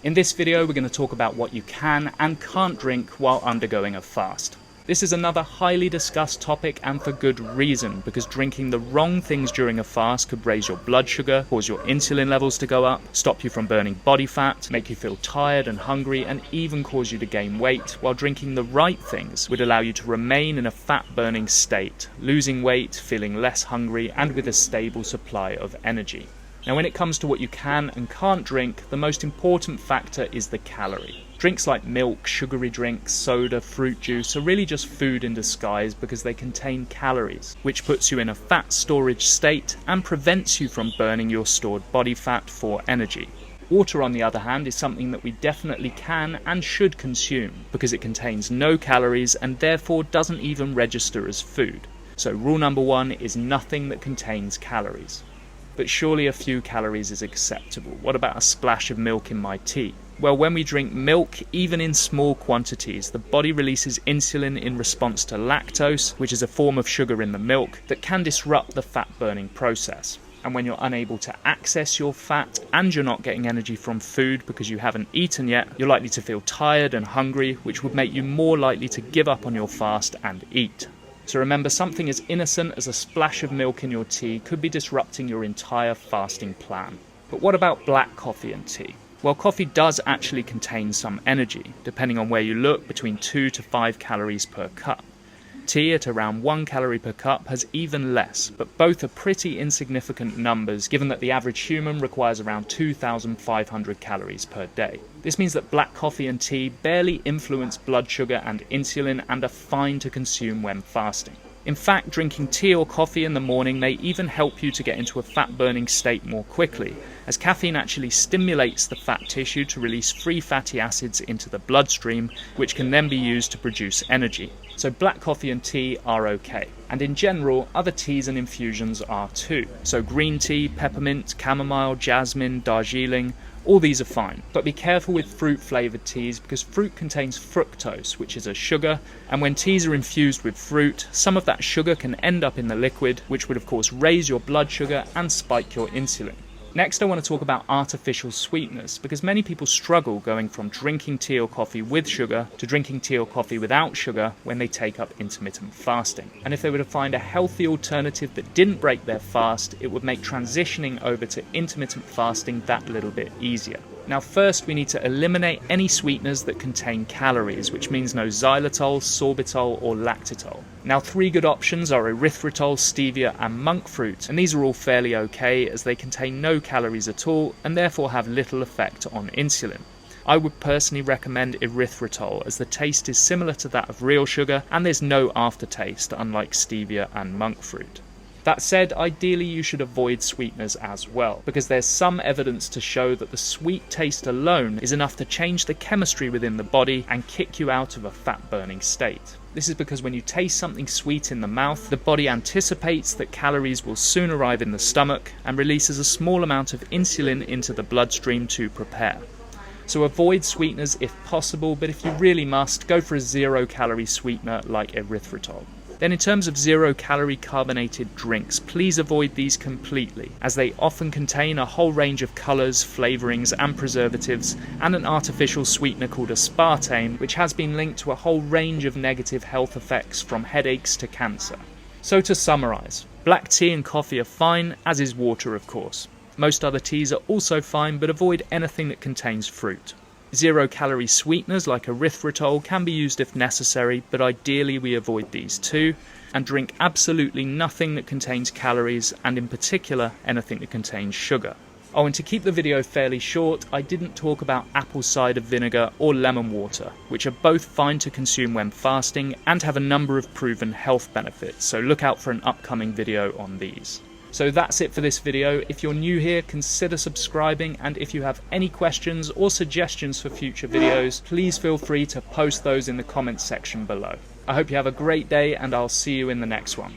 In this video, we're going to talk about what you can and can't drink while undergoing a fast. This is another highly discussed topic, and for good reason, because drinking the wrong things during a fast could raise your blood sugar, cause your insulin levels to go up, stop you from burning body fat, make you feel tired and hungry, and even cause you to gain weight, while drinking the right things would allow you to remain in a fat-burning state, losing weight, feeling less hungry, and with a stable supply of energy. Now, when it comes to what you can and can't drink, the most important factor is the calorie. Drinks like milk, sugary drinks, soda, fruit juice are really just food in disguise because they contain calories, which puts you in a fat storage state and prevents you from burning your stored body fat for energy. Water, on the other hand, is something that we definitely can and should consume because it contains no calories and therefore doesn't even register as food. So rule number one is nothing that contains calories. But surely a few calories is acceptable. What about a splash of milk in my tea? Well, when we drink milk, even in small quantities, the body releases insulin in response to lactose, which is a form of sugar in the milk, that can disrupt the fat-burning process. And when you're unable to access your fat and you're not getting energy from food because you haven't eaten yet, you're likely to feel tired and hungry, which would make you more likely to give up on your fast and eat. So remember, something as innocent as a splash of milk in your tea could be disrupting your entire fasting plan. But what about black coffee and tea? Well, coffee does actually contain some energy, depending on where you look, between 2 to 5 calories per cup. Tea at around 1 calorie per cup has even less, but both are pretty insignificant numbers given that the average human requires around 2,500 calories per day. This means that black coffee and tea barely influence blood sugar and insulin and are fine to consume when fasting. In fact, drinking tea or coffee in the morning may even help you to get into a fat-burning state more quickly, as caffeine actually stimulates the fat tissue to release free fatty acids into the bloodstream, which can then be used to produce energy. So black coffee and tea are okay. And in general, other teas and infusions are too. So green tea, peppermint, chamomile, jasmine, Darjeeling, all these are fine. But be careful with fruit-flavoured teas because fruit contains fructose, which is a sugar, and when teas are infused with fruit, some of that sugar can end up in the liquid, which would of course raise your blood sugar and spike your insulin. Next, I want to talk about artificial sweeteners, because many people struggle going from drinking tea or coffee with sugar to drinking tea or coffee without sugar when they take up intermittent fasting. And if they were to find a healthy alternative that didn't break their fast, it would make transitioning over to intermittent fasting that little bit easier. Now first, we need to eliminate any sweeteners that contain calories, which means no xylitol, sorbitol or lactitol. Now 3 good options are erythritol, stevia and monkfruit, and these are all fairly okay as they contain no calories at all and therefore have little effect on insulin. I would personally recommend erythritol as the taste is similar to that of real sugar and there's no aftertaste unlike stevia and monkfruit. That said, ideally you should avoid sweeteners as well, because there's some evidence to show that the sweet taste alone is enough to change the chemistry within the body and kick you out of a fat-burning state. This is because when you taste something sweet in the mouth, the body anticipates that calories will soon arrive in the stomach and releases a small amount of insulin into the bloodstream to prepare. So avoid sweeteners if possible, but if you really must, go for a 0-calorie sweetener like erythritol. Then in terms of 0-calorie carbonated drinks, please avoid these completely, as they often contain a whole range of colours, flavourings and preservatives, and an artificial sweetener called aspartame, which has been linked to a whole range of negative health effects from headaches to cancer. So to summarise, black tea and coffee are fine, as is water of course. Most other teas are also fine, but avoid anything that contains fruit. 0-calorie sweeteners like erythritol can be used if necessary, but ideally we avoid these too, and drink absolutely nothing that contains calories, and in particular anything that contains sugar. Oh, and to keep the video fairly short, I didn't talk about apple cider vinegar or lemon water, which are both fine to consume when fasting and have a number of proven health benefits, so look out for an upcoming video on these. So that's it for this video. If you're new here, consider subscribing, and if you have any questions or suggestions for future videos, please feel free to post those in the comments section below. I hope you have a great day and I'll see you in the next one.